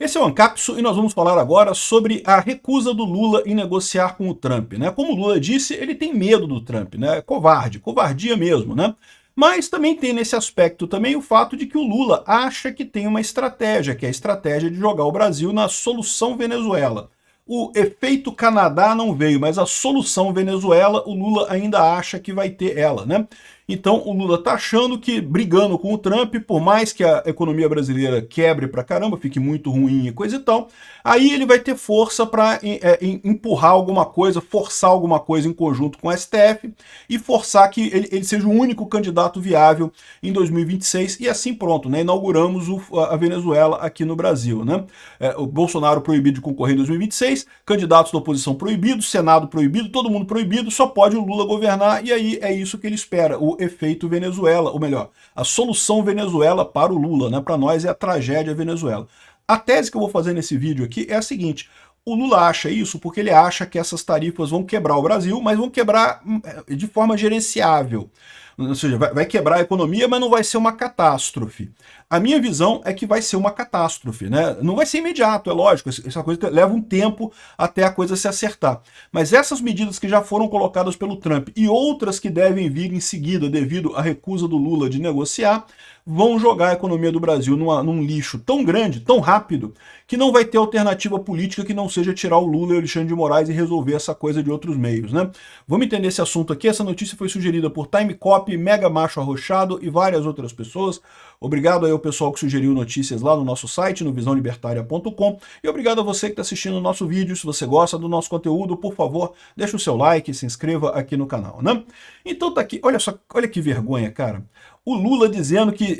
Esse é o Ancapso e nós vamos falar agora sobre a recusa do Lula em negociar com o Trump, né? Como o Lula disse, ele tem medo do Trump, né? É covarde, covardia mesmo, né? Mas também tem nesse aspecto também o fato de que o Lula acha que tem uma estratégia, que é a estratégia de jogar o Brasil na solução Venezuela. O efeito Canadá não veio, mas a solução Venezuela, o Lula ainda acha que vai ter ela, né? Então o Lula está achando que, brigando com o Trump, por mais que a economia brasileira quebre pra caramba, fique muito ruim e coisa e tal, aí ele vai ter força para empurrar alguma coisa, forçar alguma coisa em conjunto com o STF e forçar que ele seja o único candidato viável em 2026 e assim pronto, né? Inauguramos a Venezuela aqui no Brasil, né? O Bolsonaro proibido de concorrer em 2026, candidatos da oposição proibidos, Senado proibido, todo mundo proibido, só pode o Lula governar e aí é isso que ele espera, o efeito Venezuela, ou melhor, a solução Venezuela para o Lula, né? Para nós é a tragédia Venezuela. A tese que eu vou fazer nesse vídeo aqui é a seguinte: o Lula acha isso porque ele acha que essas tarifas vão quebrar o Brasil, mas vão quebrar de forma gerenciável. Ou seja, vai quebrar a economia, mas não vai ser uma catástrofe. A minha visão é que vai ser uma catástrofe, né? Não vai ser imediato, é lógico, essa coisa leva um tempo até a coisa se acertar. Mas essas medidas que já foram colocadas pelo Trump e outras que devem vir em seguida devido à recusa do Lula de negociar, vão jogar a economia do Brasil num lixo tão grande, tão rápido, que não vai ter alternativa política que não seja tirar o Lula e o Alexandre de Moraes e resolver essa coisa de outros meios, né? Vamos entender esse assunto aqui. Essa notícia foi sugerida por Time Copy, Mega Macho Arrochado e várias outras pessoas. Obrigado aí ao pessoal que sugeriu notícias lá no nosso site, no visãolibertaria.com, e obrigado a você que está assistindo o nosso vídeo. Se você gosta do nosso conteúdo, por favor, deixa o seu like e se inscreva aqui no canal, né? Então tá aqui, olha só, olha que vergonha, cara. O Lula dizendo que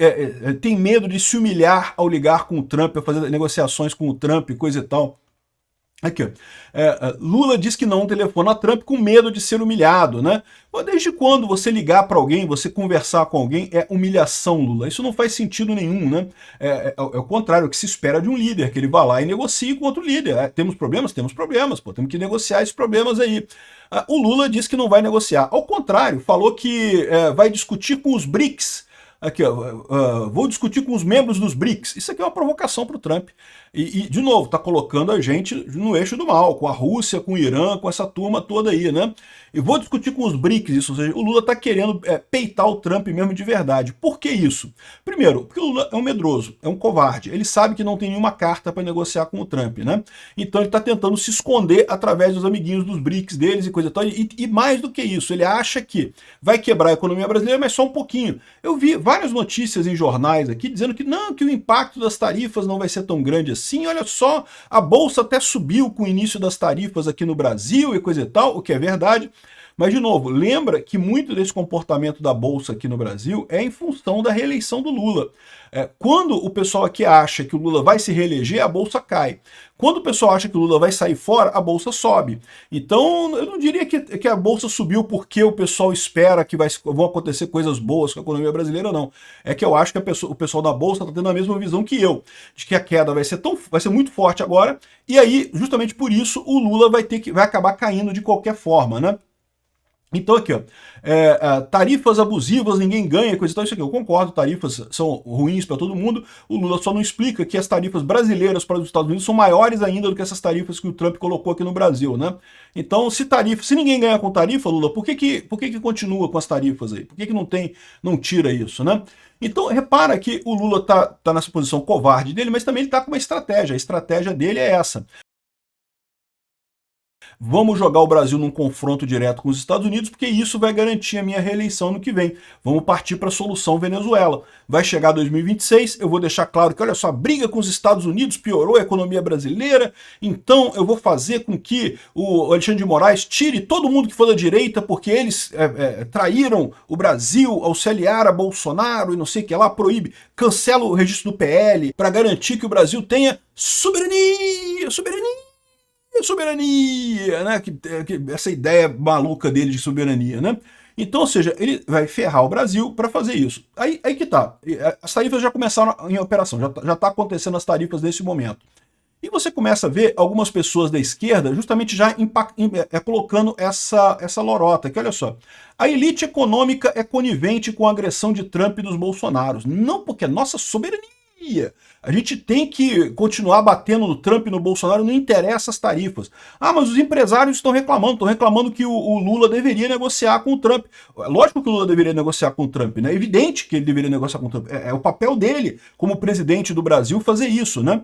tem medo de se humilhar ao ligar com o Trump, a fazer negociações com o Trump, coisa e tal. Aqui, ó. Lula diz que não telefona a Trump com medo de ser humilhado, né? Desde quando você ligar para alguém, você conversar com alguém, é humilhação, Lula? Isso não faz sentido nenhum, né? É o contrário, o que se espera de um líder, que ele vá lá e negocie com outro líder. Temos problemas? Temos problemas, pô, temos que negociar esses problemas aí. O Lula diz que não vai negociar. Ao contrário, falou que vai discutir com os BRICS. Aqui, ó, vou discutir com os membros dos BRICS. Isso aqui é uma provocação para o Trump. E, de novo, está colocando a gente no eixo do mal, com a Rússia, com o Irã, com essa turma toda aí, né? E vou discutir com os BRICS isso, ou seja, o Lula está querendo peitar o Trump mesmo de verdade. Por que isso? Primeiro, porque o Lula é um medroso, é um covarde. Ele sabe que não tem nenhuma carta para negociar com o Trump, né? Então ele está tentando se esconder através dos amiguinhos dos BRICS deles e coisa e tal. E mais do que isso, ele acha que vai quebrar a economia brasileira, mas só um pouquinho. Eu vi várias notícias em jornais aqui dizendo que não, que o impacto das tarifas não vai ser tão grande assim. Olha só, a bolsa até subiu com o início das tarifas aqui no Brasil e coisa e tal, o que é verdade. Mas, de novo, lembra que muito desse comportamento da Bolsa aqui no Brasil é em função da reeleição do Lula. Quando o pessoal aqui acha que o Lula vai se reeleger, a Bolsa cai. Quando o pessoal acha que o Lula vai sair fora, a Bolsa sobe. Então, eu não diria que a Bolsa subiu porque o pessoal espera que vão acontecer coisas boas com a economia brasileira, não. É que eu acho que o pessoal da Bolsa está tendo a mesma visão que eu, de que a queda vai ser muito forte agora, e aí, justamente por isso, o Lula vai acabar caindo de qualquer forma, né? Então aqui, ó, tarifas abusivas, ninguém ganha, coisa e tal, isso aqui eu concordo, tarifas são ruins para todo mundo, o Lula só não explica que as tarifas brasileiras para os Estados Unidos são maiores ainda do que essas tarifas que o Trump colocou aqui no Brasil, né? Então, se ninguém ganha com tarifa, Lula, por que continua com as tarifas aí? Por que não tira isso, né? Então, repara que o Lula tá nessa posição covarde dele, mas também ele tá com uma estratégia, a estratégia dele é essa. Vamos jogar o Brasil num confronto direto com os Estados Unidos, porque isso vai garantir a minha reeleição no que vem. Vamos partir para a solução Venezuela. Vai chegar 2026, eu vou deixar claro que, olha só, a briga com os Estados Unidos piorou a economia brasileira, então eu vou fazer com que o Alexandre de Moraes tire todo mundo que for da direita, porque eles traíram o Brasil ao se aliar a Bolsonaro e não sei o que lá, proíbe, cancela o registro do PL para garantir que o Brasil tenha soberania, né? Essa ideia maluca dele de soberania, né? Então, ou seja, ele vai ferrar o Brasil para fazer isso. Aí que tá. As tarifas já começaram em operação, já tá acontecendo as tarifas nesse momento. E você começa a ver algumas pessoas da esquerda justamente já colocando essa lorota, que olha só, a elite econômica é conivente com a agressão de Trump e dos Bolsonaros. Não porque é nossa soberania, dia. A gente tem que continuar batendo no Trump e no Bolsonaro, não interessa as tarifas. Ah, mas os empresários estão reclamando que o Lula deveria negociar com o Trump. Lógico que o Lula deveria negociar com o Trump, né? É evidente que ele deveria negociar com o Trump. É o papel dele, como presidente do Brasil, fazer isso, né?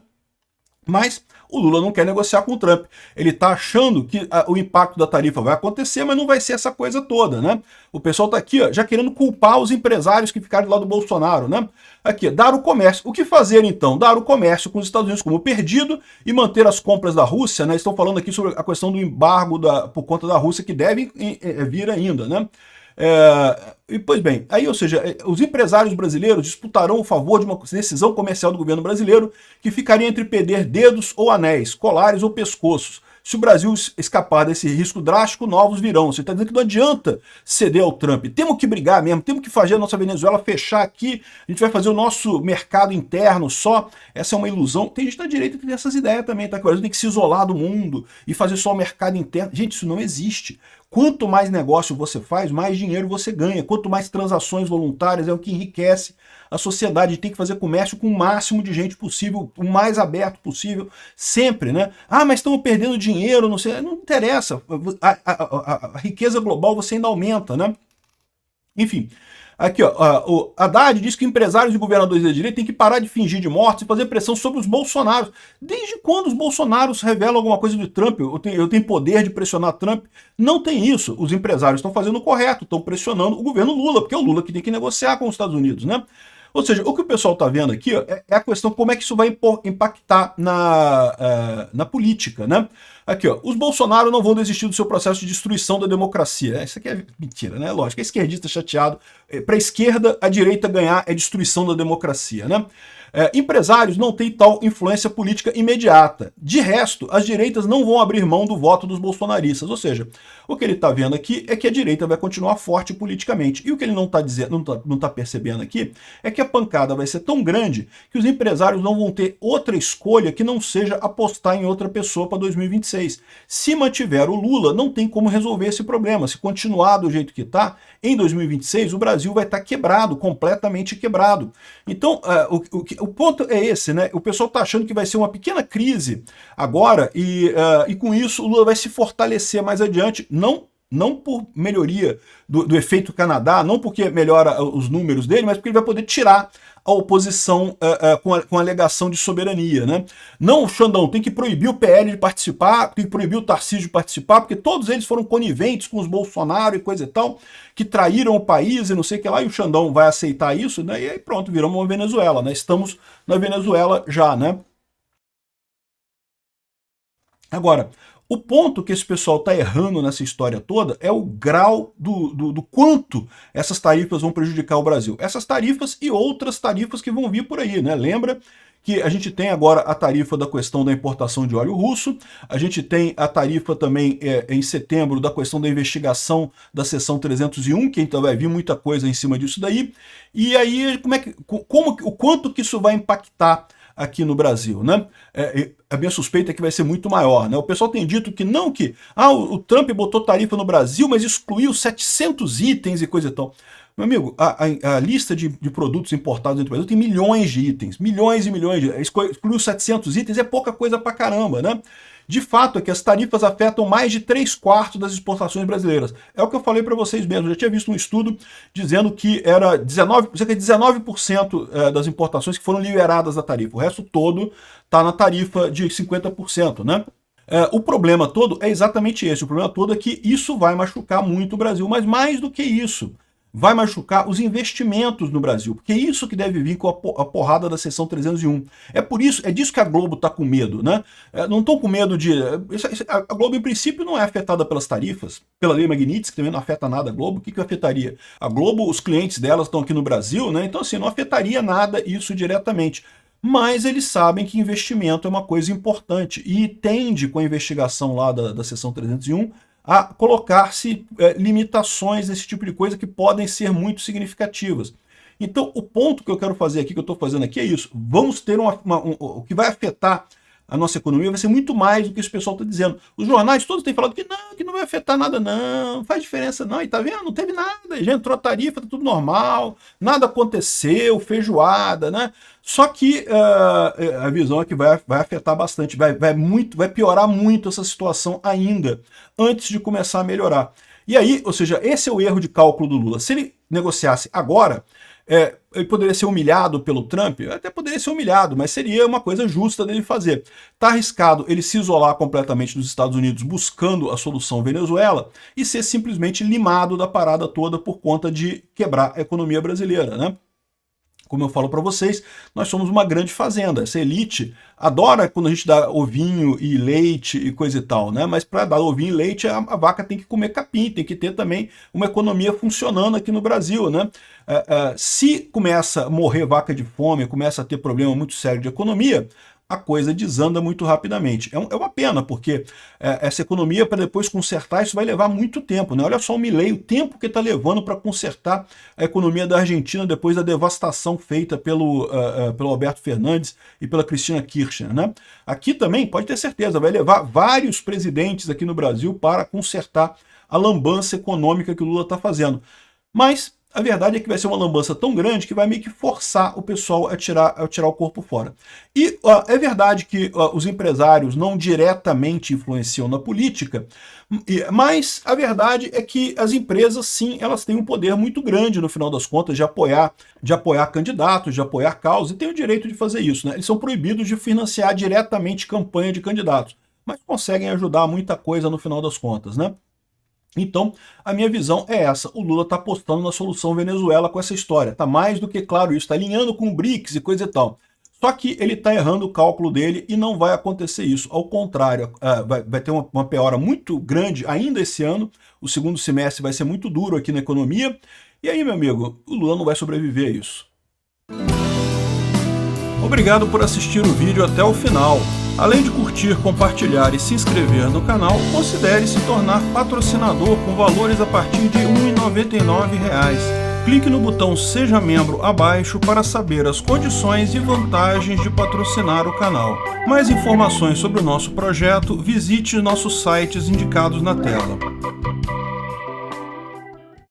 Mas o Lula não quer negociar com o Trump. Ele está achando que o impacto da tarifa vai acontecer, mas não vai ser essa coisa toda, né? O pessoal está aqui, ó, já querendo culpar os empresários que ficaram do lado do Bolsonaro, né? Aqui, dar o comércio. O que fazer então? Dar o comércio com os Estados Unidos como perdido e manter as compras da Rússia, né? Estão falando aqui sobre a questão do embargo por conta da Rússia, que deve vir ainda, né? E, pois bem, aí, ou seja, os empresários brasileiros disputarão o favor de uma decisão comercial do governo brasileiro que ficaria entre perder dedos ou anéis, colares ou pescoços. Se o Brasil escapar desse risco drástico, novos virão. Você está dizendo que não adianta ceder ao Trump. Temos que brigar mesmo, temos que fazer a nossa Venezuela fechar aqui, a gente vai fazer o nosso mercado interno só. Essa é uma ilusão. Tem gente da direita que tem essas ideias também, tá? Que o Brasil tem que se isolar do mundo e fazer só o mercado interno. Gente, isso não existe. Quanto mais negócio você faz, mais dinheiro você ganha. Quanto mais transações voluntárias é o que enriquece a sociedade. Tem que fazer comércio com o máximo de gente possível, o mais aberto possível, sempre, né? Ah, mas estamos perdendo dinheiro, não sei. Não interessa. A riqueza global você ainda aumenta, né? Enfim. Aqui, ó, o Haddad diz que empresários e governadores da direita têm que parar de fingir de mortos e fazer pressão sobre os Bolsonaros. Desde quando os Bolsonaros revelam alguma coisa de Trump? Eu tenho poder de pressionar Trump? Não tem isso. Os empresários estão fazendo o correto, estão pressionando o governo Lula, porque é o Lula que tem que negociar com os Estados Unidos, né? Ou seja, o que o pessoal está vendo aqui ó, é a questão como é que isso vai impactar na política, né? Aqui, ó, os Bolsonaro não vão desistir do seu processo de destruição da democracia. Isso aqui é mentira, né? Lógico, é esquerdista chateado. Para a esquerda, a direita ganhar é destruição da democracia, né? Empresários não têm tal influência política imediata. De resto, as direitas não vão abrir mão do voto dos bolsonaristas. Ou seja, o que ele está vendo aqui é que a direita vai continuar forte politicamente. E o que ele não está dizendo, não tá percebendo aqui, é que a pancada vai ser tão grande que os empresários não vão ter outra escolha que não seja apostar em outra pessoa para 2026. Se mantiver o Lula, não tem como resolver esse problema. Se continuar do jeito que está, em 2026 o Brasil vai estar quebrado, completamente quebrado. Então, o ponto é esse, né? O pessoal está achando que vai ser uma pequena crise agora e com isso o Lula vai se fortalecer mais adiante, não por melhoria do efeito Canadá, não porque melhora os números dele, mas porque ele vai poder tirar a oposição com alegação de soberania, né? Não, Xandão, tem que proibir o PL de participar, tem que proibir o Tarcísio de participar, porque todos eles foram coniventes com os Bolsonaro e coisa e tal, que traíram o país e não sei o que lá, e o Xandão vai aceitar isso, né? E aí pronto, viramos uma Venezuela, né? Estamos na Venezuela já, né? Agora, o ponto que esse pessoal está errando nessa história toda é o grau do quanto essas tarifas vão prejudicar o Brasil. Essas tarifas e outras tarifas que vão vir por aí, né? Lembra que a gente tem agora a tarifa da questão da importação de óleo russo, a gente tem a tarifa também em setembro da questão da investigação da seção 301, que então vai vir muita coisa em cima disso daí, e aí o quanto que isso vai impactar aqui no Brasil, né? A minha suspeita é que vai ser muito maior, né? O pessoal tem dito que não, que o Trump botou tarifa no Brasil, mas excluiu 700 itens e coisa e tal. Meu amigo, a lista de produtos importados dentro do Brasil tem milhões de itens, milhões e milhões de... Excluiu 700 itens é pouca coisa pra caramba, né? De fato é que as tarifas afetam mais de 3/4 das exportações brasileiras. É o que eu falei para vocês mesmo. Eu já tinha visto um estudo dizendo que era cerca de 19% das importações que foram liberadas da tarifa. O resto todo está na tarifa de 50%, né? O problema todo é exatamente esse. O problema todo é que isso vai machucar muito o Brasil. Mas mais do que isso, vai machucar os investimentos no Brasil, porque é isso que deve vir com a porrada da seção 301. É disso que a Globo está com medo, né? Não estão com medo de... A Globo, em princípio, não é afetada pelas tarifas, pela lei Magnitsky, que também não afeta nada a Globo. O que afetaria? A Globo, os clientes delas estão aqui no Brasil, né? Então, assim, não afetaria nada isso diretamente. Mas eles sabem que investimento é uma coisa importante e tende, com a investigação lá da seção 301, a colocar-se limitações nesse tipo de coisa que podem ser muito significativas. Então, o ponto que eu quero fazer aqui, que eu estou fazendo aqui, é isso. Vamos ter o que vai afetar a nossa economia vai ser muito mais do que esse pessoal está dizendo. Os jornais todos têm falado que não vai afetar nada não faz diferença não, e tá vendo? Não teve nada, já entrou a tarifa, tá tudo normal, nada aconteceu, feijoada, né? Só que a visão é que vai afetar bastante, vai piorar muito essa situação ainda, antes de começar a melhorar. E aí, ou seja, esse é o erro de cálculo do Lula. Se ele negociasse agora, ele poderia ser humilhado pelo Trump, até poderia ser humilhado, mas seria uma coisa justa dele fazer. Está arriscado ele se isolar completamente dos Estados Unidos buscando a solução Venezuela e ser simplesmente limado da parada toda por conta de quebrar a economia brasileira, né? Como eu falo para vocês, nós somos uma grande fazenda. Essa elite adora quando a gente dá ovinho e leite e coisa e tal, né? Mas para dar ovinho e leite, a vaca tem que comer capim, tem que ter também uma economia funcionando aqui no Brasil, né? Se começa a morrer vaca de fome, começa a ter problema muito sério de economia, a coisa desanda muito rapidamente. É uma pena, porque essa economia, para depois consertar, isso vai levar muito tempo, né? Olha só o Milei, o tempo que está levando para consertar a economia da Argentina depois da devastação feita pelo Alberto Fernandes e pela Cristina Kirchner, né? Aqui também, pode ter certeza, vai levar vários presidentes aqui no Brasil para consertar a lambança econômica que o Lula está fazendo. Mas a verdade é que vai ser uma lambança tão grande que vai meio que forçar o pessoal a tirar o corpo fora. E é verdade que os empresários não diretamente influenciam na política, mas a verdade é que as empresas, sim, elas têm um poder muito grande, no final das contas, de apoiar candidatos, de apoiar causas, e têm o direito de fazer isso, né? Eles são proibidos de financiar diretamente campanha de candidatos, mas conseguem ajudar muita coisa no final das contas, né? Então, a minha visão é essa. O Lula está apostando na solução Venezuela com essa história. Está mais do que claro isso. Está alinhando com o BRICS e coisa e tal. Só que ele está errando o cálculo dele e não vai acontecer isso. Ao contrário, vai ter uma piora muito grande ainda esse ano. O segundo semestre vai ser muito duro aqui na economia. E aí, meu amigo, o Lula não vai sobreviver a isso. Obrigado por assistir o vídeo até o final. Além de curtir, compartilhar e se inscrever no canal, considere se tornar patrocinador com valores a partir de R$ 1,99. Clique no botão Seja Membro abaixo para saber as condições e vantagens de patrocinar o canal. Mais informações sobre o nosso projeto, visite nossos sites indicados na tela.